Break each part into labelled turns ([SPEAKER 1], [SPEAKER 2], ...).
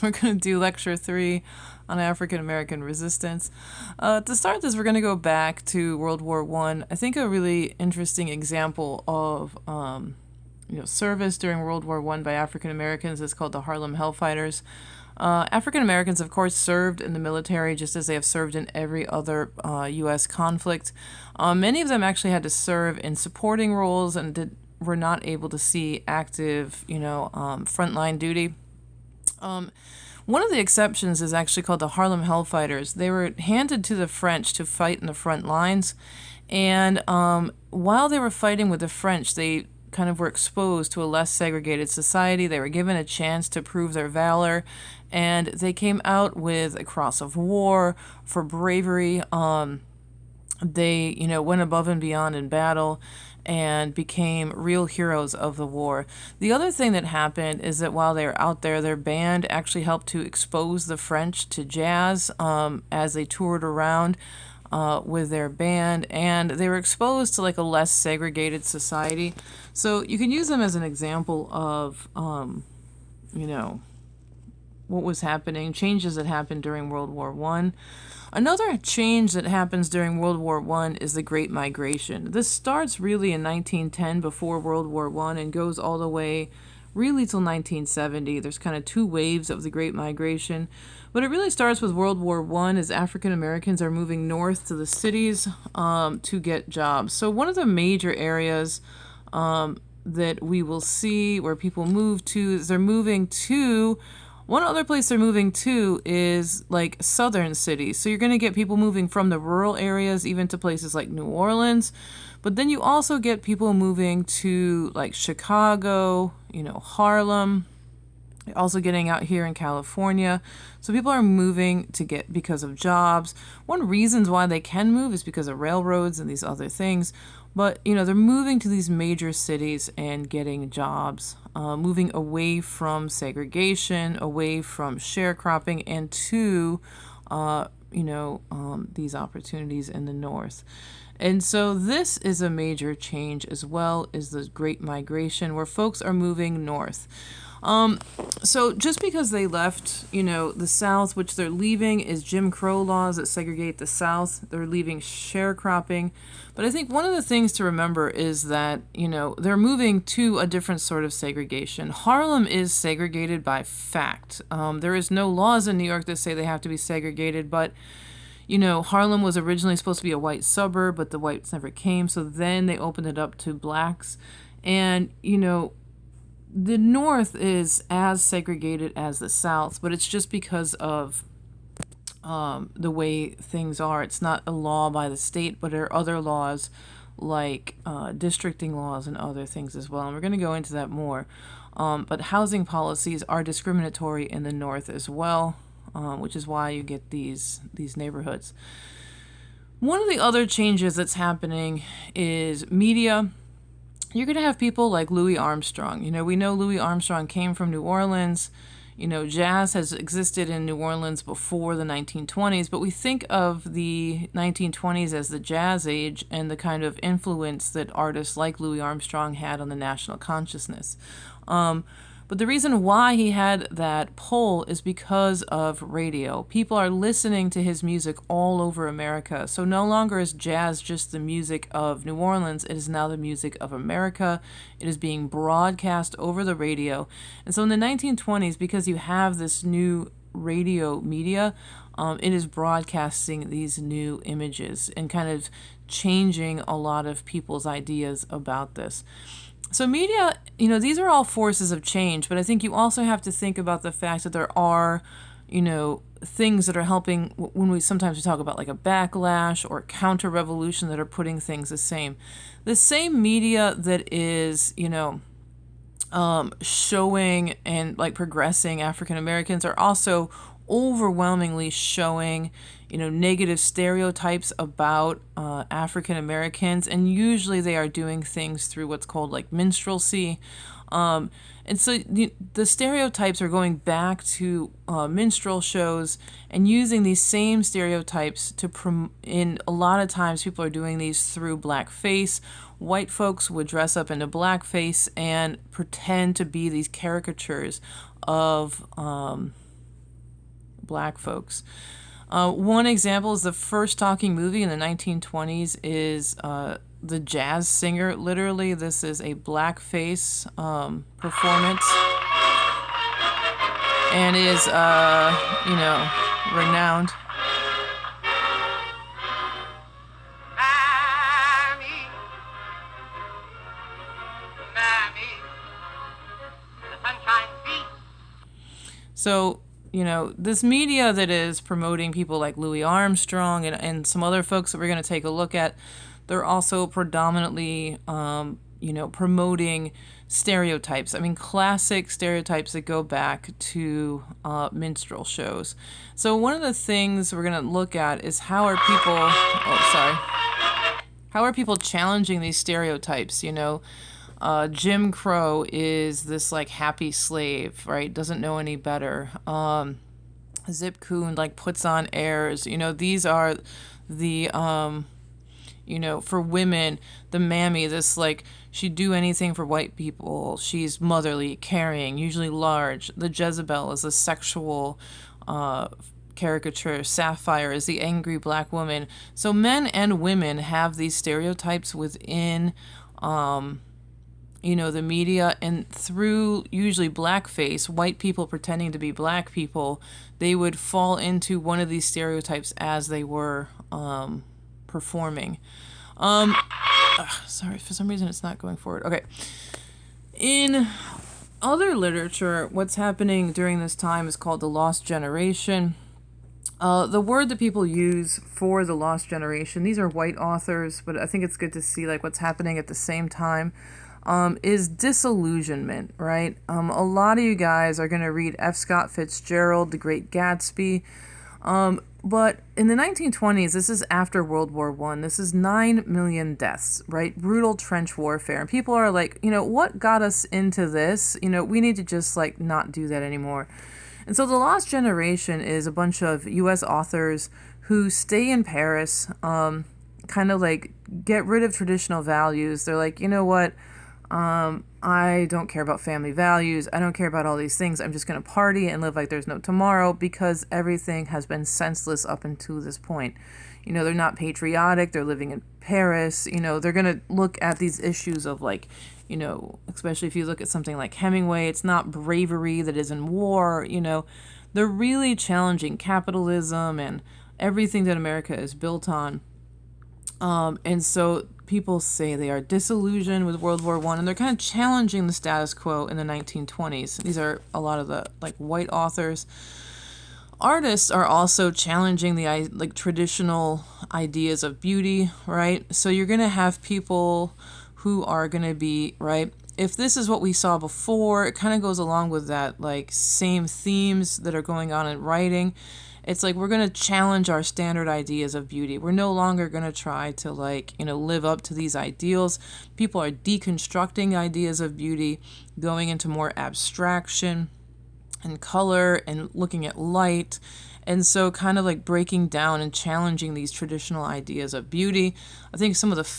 [SPEAKER 1] We're going to do lecture 3 on African American resistance. To start this, we're going to go back to World War One. I think a really interesting example of service during World War One by African Americans is called the Harlem Hellfighters. African Americans, of course, served in the military just as they have served in every other U.S. conflict. Many of them actually had to serve in supporting roles and were not able to see active, frontline duty. One of the exceptions is actually called the Harlem Hellfighters. They were handed to the French to fight in the front lines, and while they were fighting with the French, they kind of were exposed to a less segregated society. They were given a chance to prove their valor, and they came out with a Cross of War for bravery. They, went above and beyond in battle and became real heroes of the war. The other thing that happened is that while they were out there, their band actually helped to expose the French to jazz as they toured around with their band, and they were exposed to like a less segregated society. So you can use them as an example of, what was happening, changes that happened during World War One. Another change that happens during World War One is the Great Migration. This starts really in 1910 before World War One and goes all the way really till 1970. There's kind of two waves of the Great Migration. But it really starts with World War One as African Americans are moving north to the cities to get jobs. So one of the major areas that we will see where people move to is they're moving to one other place they're moving to is like southern cities. So you're going to get people moving from the rural areas even to places like New Orleans. But then you also get people moving to like Chicago, Harlem, also getting out here in California. So people are moving because of jobs. One reasons why they can move is because of railroads and these other things. But, they're moving to these major cities and getting jobs, moving away from segregation, away from sharecropping, and to, these opportunities in the North. And so this is a major change as well, is the Great Migration, where folks are moving north. So just because they left, the South, which they're leaving is Jim Crow laws that segregate the South. They're leaving sharecropping. But I think one of the things to remember is that, they're moving to a different sort of segregation. Harlem is segregated by fact. There is no laws in New York that say they have to be segregated, but Harlem was originally supposed to be a white suburb, but the whites never came. So then they opened it up to blacks. And, the North is as segregated as the South, but it's just because of the way things are. It's not a law by the state, but there are other laws like districting laws and other things as well. And we're going to go into that more. But housing policies are discriminatory in the North as well, which is why you get these neighborhoods. One of the other changes that's happening is media. You're going to have people like Louis Armstrong. We know Louis Armstrong came from New Orleans. Jazz has existed in New Orleans before the 1920s, but we think of the 1920s as the jazz age and the kind of influence that artists like Louis Armstrong had on the national consciousness. But the reason why he had that pull is because of radio. People are listening to his music all over America. So no longer is jazz just the music of New Orleans. It is now the music of America. It is being broadcast over the radio. And so in the 1920s, because you have this new radio media, it is broadcasting these new images and kind of changing a lot of people's ideas about this. So media, these are all forces of change, but I think you also have to think about the fact that there are, things that are helping when we sometimes talk about like a backlash or counter-revolution that are putting things the same. The same media that is, showing and like progressing African Americans are also overwhelmingly showing, negative stereotypes about African Americans, and usually they are doing things through what's called like minstrelsy. And so the stereotypes are going back to minstrel shows and using these same stereotypes in a lot of times people are doing these through blackface. White folks would dress up into blackface and pretend to be these caricatures of black folks. One example is the first talking movie in the 1920s is The Jazz Singer. Literally, this is a blackface performance, and is, renowned. So, this media that is promoting people like Louis Armstrong and some other folks that we're going to take a look at, they're also predominantly, promoting stereotypes. I mean, classic stereotypes that go back to minstrel shows. So one of the things we're going to look at is how are people challenging these stereotypes, Jim Crow is this like happy slave, right? Doesn't know any better. Zip Coon like puts on airs. These are the for women, the mammy, this like she'd do anything for white people. She's motherly, caring, usually large. The Jezebel is a sexual caricature. Sapphire is the angry black woman. So men and women have these stereotypes within the media, and through usually blackface, white people pretending to be black people, they would fall into one of these stereotypes as they were performing. Sorry, for some reason it's not going forward. Okay. In other literature, what's happening during this time is called the Lost Generation. The word that people use for the Lost Generation, these are white authors, but I think it's good to see like what's happening at the same time. Is disillusionment, right? A lot of you guys are going to read F. Scott Fitzgerald, The Great Gatsby. But in the 1920s, this is after World War I, this is 9 million deaths, right? Brutal trench warfare. And people are like, what got us into this? We need to just like not do that anymore. And so the Lost Generation is a bunch of U.S. authors who stay in Paris, kind of like get rid of traditional values. They're like, what? I don't care about family values. I don't care about all these things. I'm just going to party and live like there's no tomorrow because everything has been senseless up until this point. They're not patriotic. They're living in Paris. They're going to look at these issues of like, especially if you look at something like Hemingway, it's not bravery that is in war. They're really challenging capitalism and everything that America is built on. And so people say they are disillusioned with World War I, and they're kind of challenging the status quo in the 1920s. These are a lot of the like white authors. Artists are also challenging the like traditional ideas of beauty, right? So you're going to have people who are going to be, right? If this is what we saw before, it kind of goes along with that like same themes that are going on in writing. It's like we're going to challenge our standard ideas of beauty. We're no longer going to try to live up to these ideals. People are deconstructing ideas of beauty, going into more abstraction and color and looking at light. And so kind of like breaking down and challenging these traditional ideas of beauty. I think some of the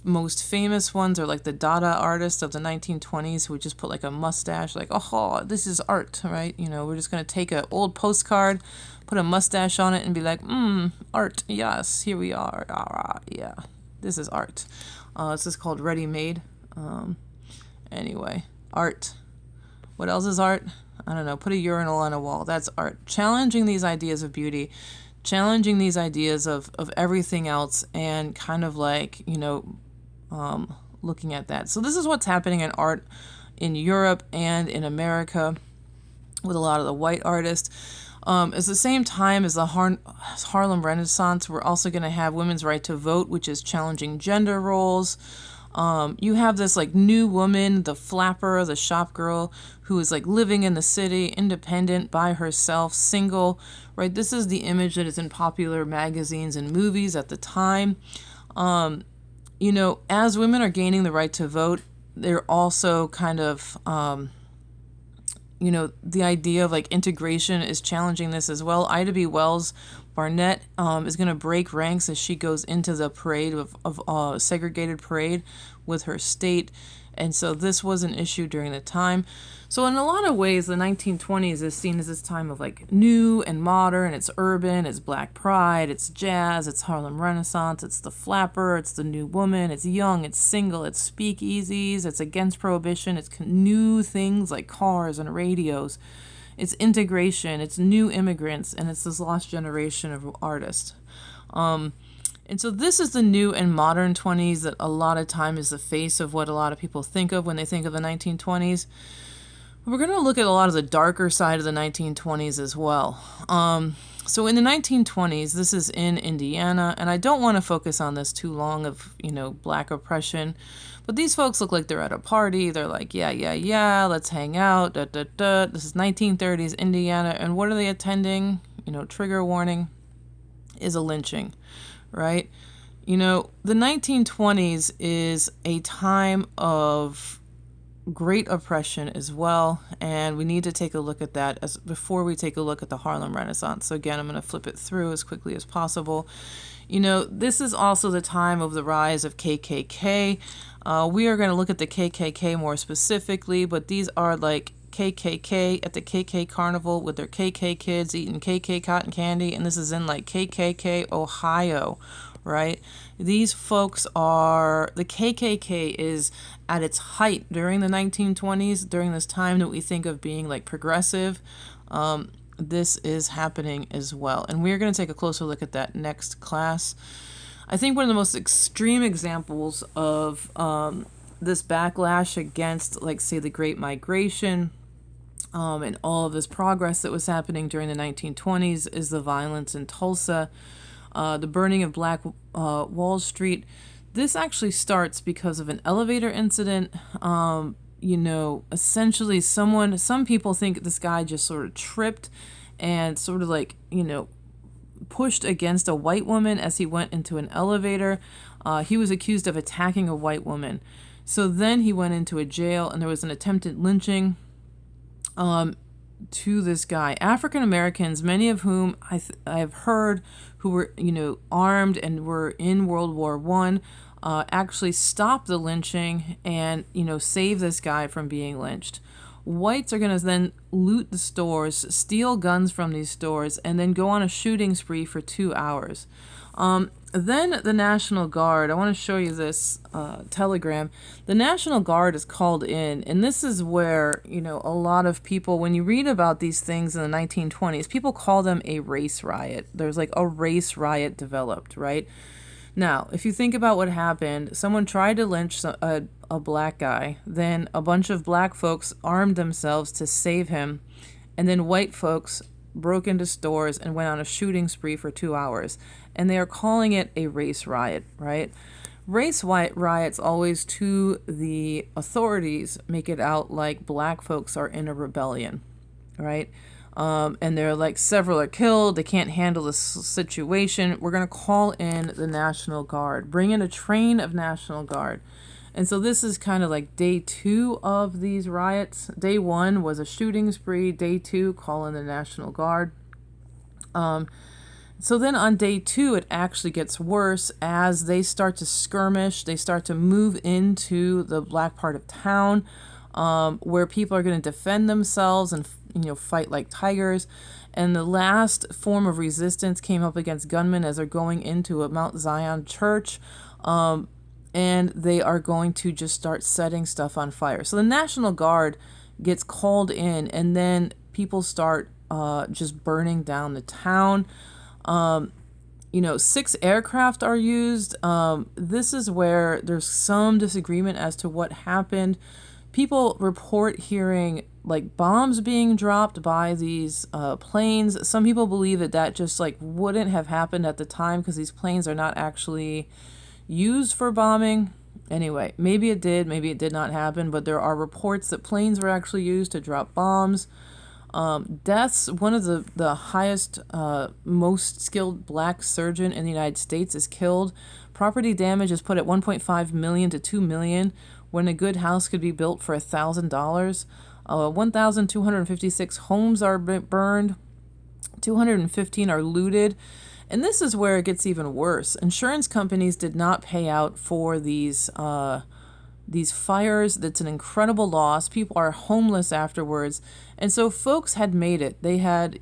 [SPEAKER 1] most famous ones are like the Dada artists of the 1920s who would just put like a mustache, like, oh, this is art, right? We're just going to take an old postcard, put a mustache on it and be like, art, yes, here we are. Yeah, this is art. This is called Ready Made. Anyway, art. What else is art? I don't know. Put a urinal on a wall. That's art. Challenging these ideas of beauty, challenging these ideas of everything else, and kind of like, looking at that. So this is what's happening in art in Europe and in America with a lot of the white artists. It's the same time as the Harlem Renaissance. We're also going to have women's right to vote, which is challenging gender roles. You have this like new woman, the flapper, the shop girl, who is like living in the city, independent, by herself, single, right? This is the image that is in popular magazines and movies at the time. As women are gaining the right to vote, they're also kind of, the idea of like integration is challenging this as well. Ida B. Wells Barnett is going to break ranks as she goes into the parade of segregated parade with her state. And so this was an issue during the time. So in a lot of ways, the 1920s is seen as this time of like new and modern. It's urban, it's black pride, it's jazz, it's Harlem Renaissance, it's the flapper, it's the new woman, it's young, it's single, it's speakeasies, it's against prohibition, it's new things like cars and radios. It's integration, it's new immigrants, and it's this lost generation of artists. And so this is the new and modern 20s that a lot of time is the face of what a lot of people think of when they think of the 1920s. We're going to look at a lot of the darker side of the 1920s as well. So in the 1920s, this is in Indiana, and I don't want to focus on this too long of, black oppression, but these folks look like they're at a party. They're like, yeah, let's hang out, This is 1930s Indiana, and what are they attending? Trigger warning, is a lynching, right? The 1920s is a time of great oppression as well, and we need to take a look at that before we take a look at the Harlem Renaissance. So again, I'm going to flip it through as quickly as possible. This is also the time of the rise of KKK. We are going to look at the KKK more specifically, but these are like KKK at the KK Carnival with their KK kids eating KK cotton candy, and this is in like KKK, Ohio, right? These folks the KKK is at its height during the 1920s, during this time that we think of being like progressive. This is happening as well. And we're going to take a closer look at that next class. I think one of the most extreme examples of this backlash against, like, say, the Great Migration, and all of this progress that was happening during the 1920s is the violence in Tulsa. The burning of Black Wall Street. This actually starts because of an elevator incident. Essentially some people think this guy just sort of tripped and sort of like, pushed against a white woman as he went into an elevator. He was accused of attacking a white woman. So then he went into a jail and there was an attempted lynching to this guy. African Americans, many of whom I've heard who were, armed and were in World War I, actually stopped the lynching and, save this guy from being lynched. Whites are going to then loot the stores, steal guns from these stores, and then go on a shooting spree for 2 hours. Then the National Guard, I want to show you this telegram. The National Guard is called in, and this is where, a lot of people, when you read about these things in the 1920s, people call them a race riot. There's like a race riot developed, right? Now, if you think about what happened, someone tried to lynch a black guy, then a bunch of black folks armed themselves to save him, and then white folks broke into stores and went on a shooting spree for 2 hours. And they are calling it a race riot, right? Race riots always, to the authorities, make it out like black folks are in a rebellion, right? And they're like, several are killed, they can't handle this situation, we're going to call in the National Guard, bring in a train of National Guard. And so this is kind of like day 2 of these riots. Day 1 was a shooting spree. Day 2, call in the National Guard. So then on day 2, it actually gets worse as they start to skirmish. They start to move into the black part of town, where people are going to defend themselves and, fight like tigers. And the last form of resistance came up against gunmen as they're going into a Mount Zion church. And they are going to just start setting stuff on fire. So the National Guard gets called in, and then people start just burning down the town. 6 aircraft are used. This is where there's some disagreement as to what happened. People report hearing like bombs being dropped by these planes. Some people believe that just like wouldn't have happened at the time because these planes are not actually used for bombing. Anyway, maybe it did, maybe it did not happen, but there are reports that planes were actually used to drop bombs. Deaths, one of the highest, most skilled black surgeon in the United States is killed. Property damage is put at $1.5 million to $2 million, when a good house could be built for $1,000. 1,256 homes are burned, 215 are looted. And this is where it gets even worse. Insurance companies did not pay out for these these fires. That's an incredible loss. People are homeless afterwards. And so folks had made it. They had,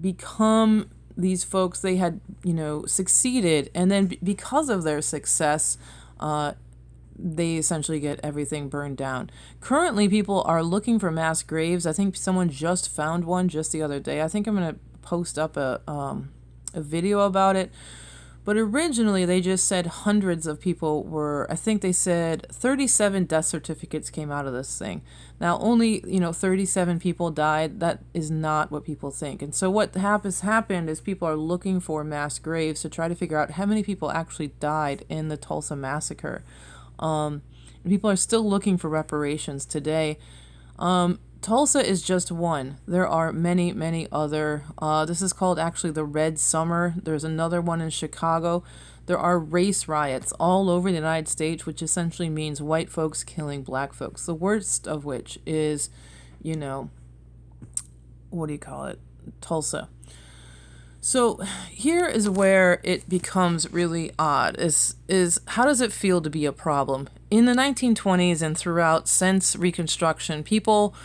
[SPEAKER 1] become these folks. They had, succeeded. And then because of their success, they essentially get everything burned down. Currently, people are looking for mass graves. I think someone just found one just the other day. I think I'm going to post up a video about it. But originally, they just said hundreds of people were, I think they said 37 death certificates came out of this thing. Now, only, 37 people died. That is not what people think. And so what happened is people are looking for mass graves to try to figure out how many people actually died in the Tulsa massacre. People are still looking for reparations today. Tulsa is just one. There are many, many other. This is called actually the Red Summer. There's another one in Chicago. There are race riots all over the United States, which essentially means white folks killing black folks. The worst of which is, Tulsa. So here is where it becomes really odd, is how does it feel to be a problem? In the 1920s and throughout since Reconstruction, people,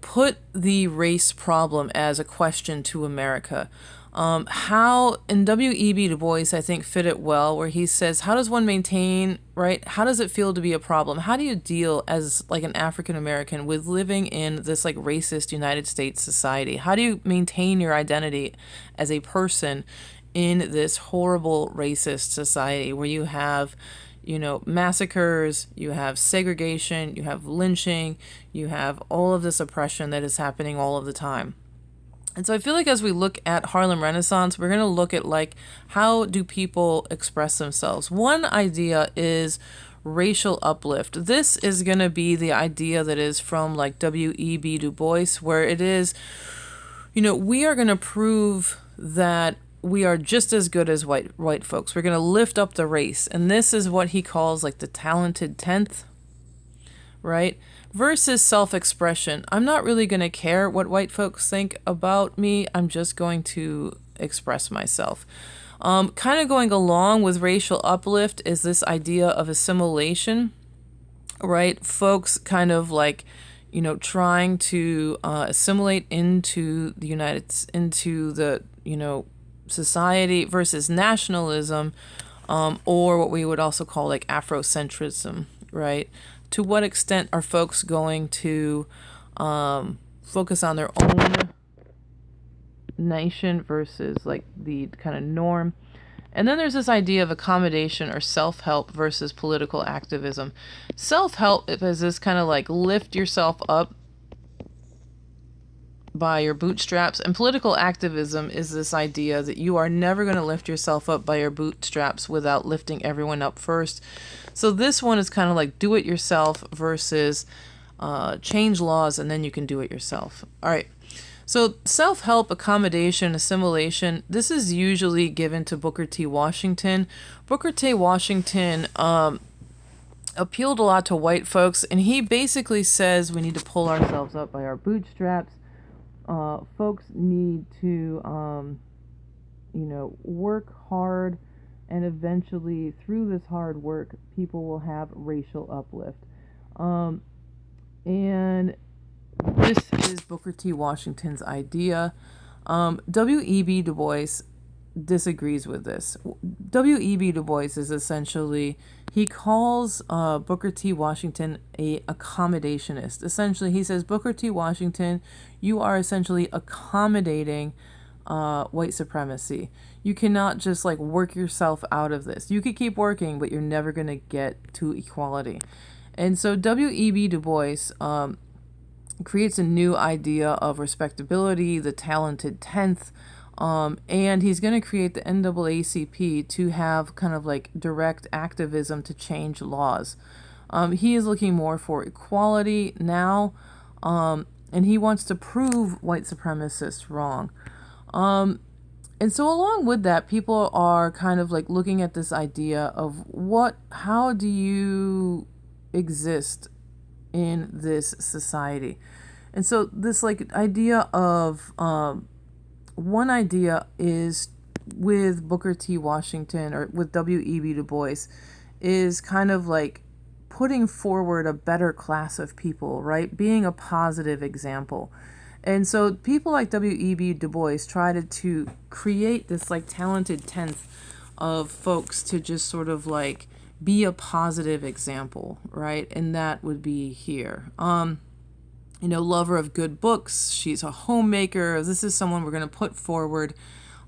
[SPEAKER 1] put the race problem as a question to America. How, and W.E.B. Du Bois, I think, fit it well, where he says, how does one maintain, right? How does it feel to be a problem? How do you deal as like an African American with living in this like racist United States society? How do you maintain your identity as a person in this horrible racist society where you have, massacres, you have segregation, you have lynching, you have all of this oppression that is happening all of the time? And so I feel like as we look at Harlem Renaissance, we're going to look at like how do people express themselves. One idea is racial uplift. This is going to be the idea that is from like W.E.B. Du Bois, where it is, we are going to prove that we are just as good as white folks. We're going to lift up the race. And this is what he calls like the talented 10th, right? Versus self-expression. I'm not really going to care what white folks think about me. I'm just going to express myself. Kind of going along with racial uplift is this idea of assimilation, right? Folks kind of like, trying to assimilate into the society versus nationalism, or what we would also call like Afrocentrism, right? To what extent are folks going to focus on their own nation versus like the kind of norm? And then there's this idea of accommodation or self-help versus political activism. Self-help is this kind of like lift yourself up by your bootstraps, and political activism is this idea that you are never going to lift yourself up by your bootstraps without lifting everyone up first. So this one is kind of like do it yourself versus change laws and then you can do it yourself. All right. So self-help, accommodation, assimilation, this is usually given to Booker T. Washington. Booker T. Washington appealed a lot to white folks, and he basically says we need to pull ourselves up by our bootstraps. Folks need to, work hard, and eventually, through this hard work, people will have racial uplift. And this is Booker T. Washington's idea. W.E.B. Du Bois disagrees with this. W.E.B. Du Bois is essentially, he calls Booker T. Washington a accommodationist. Essentially, he says, Booker T. Washington, you are essentially accommodating white supremacy. You cannot just like work yourself out of this. You could keep working, but you're never going to get to equality. And so W.E.B. Du Bois creates a new idea of respectability, the talented 10th, and he's going to create the NAACP to have kind of like direct activism to change laws. He is looking more for equality now, and he wants to prove white supremacists wrong. And so along with that, people are kind of like looking at this idea of how do you exist in this society? And so this like idea of, one idea is with Booker T. Washington or with W.E.B. Du Bois is kind of like putting forward a better class of people, right? Being a positive example. And so people like W.E.B. Du Bois tried to create this like talented tenth of folks to just sort of like be a positive example, right? And that would be here. Lover of good books. She's a homemaker. This is someone we're going to put forward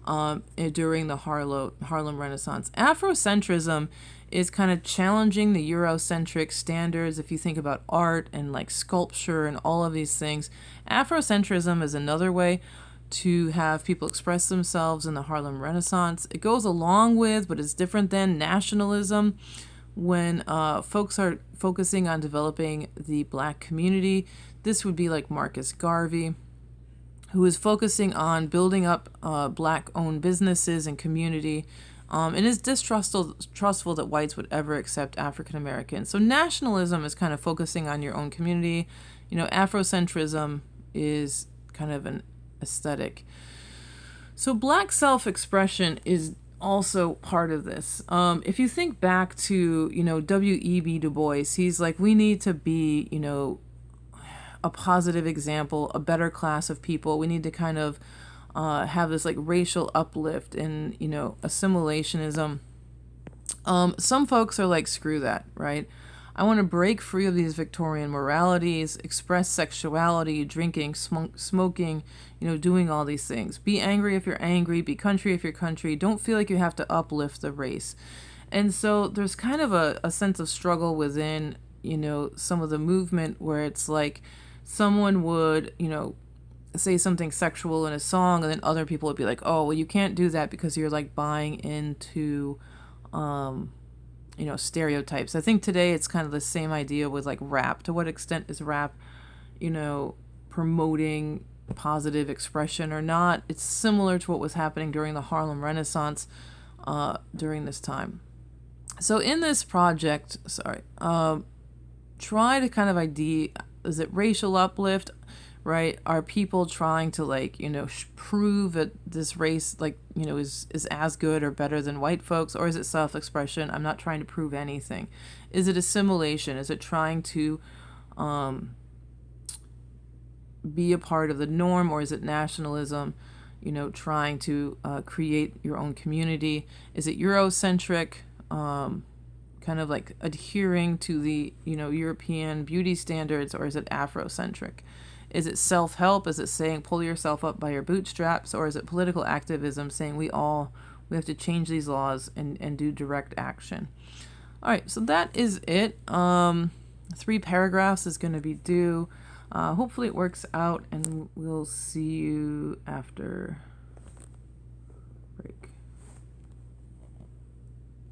[SPEAKER 1] during the Harlem Renaissance. Afrocentrism is kind of challenging the Eurocentric standards. If you think about art and like sculpture and all of these things, Afrocentrism is another way to have people express themselves in the Harlem Renaissance. It goes along with, but it's different than nationalism. When folks are focusing on developing the black community, this would be like Marcus Garvey, who is focusing on building up black-owned businesses and community, and is distrustful that whites would ever accept African Americans. So nationalism is kind of focusing on your own community. Afrocentrism is kind of an aesthetic. So black self-expression is also part of this. If you think back to, W.E.B. Du Bois, he's like, we need to be, a positive example, a better class of people. We need to kind of have this like racial uplift and, assimilationism. Some folks are like, screw that, right? I want to break free of these Victorian moralities, express sexuality, drinking, smoking, doing all these things. Be angry if you're angry, be country if you're country. Don't feel like you have to uplift the race. And so there's kind of a sense of struggle within, some of the movement where it's like someone would, say something sexual in a song, and then other people would be like, oh, well, you can't do that because you're like buying into stereotypes. I think today it's kind of the same idea with like rap. To what extent is rap, promoting positive expression or not? It's similar to what was happening during the Harlem Renaissance during this time. So in this project, try to kind of is it racial uplift, right? Are people trying to like, prove that this race like, is as good or better than white folks? Or is it self-expression? I'm not trying to prove anything. Is it assimilation? Is it trying to be a part of the norm? Or is it nationalism, trying to create your own community? Is it Eurocentric, kind of like adhering to the, European beauty standards? Or is it Afrocentric? Is it self-help? Is it saying pull yourself up by your bootstraps? Or is it political activism saying we have to change these laws and do direct action? All right, so that is it. 3 paragraphs is going to be due. Hopefully it works out, and we'll see you after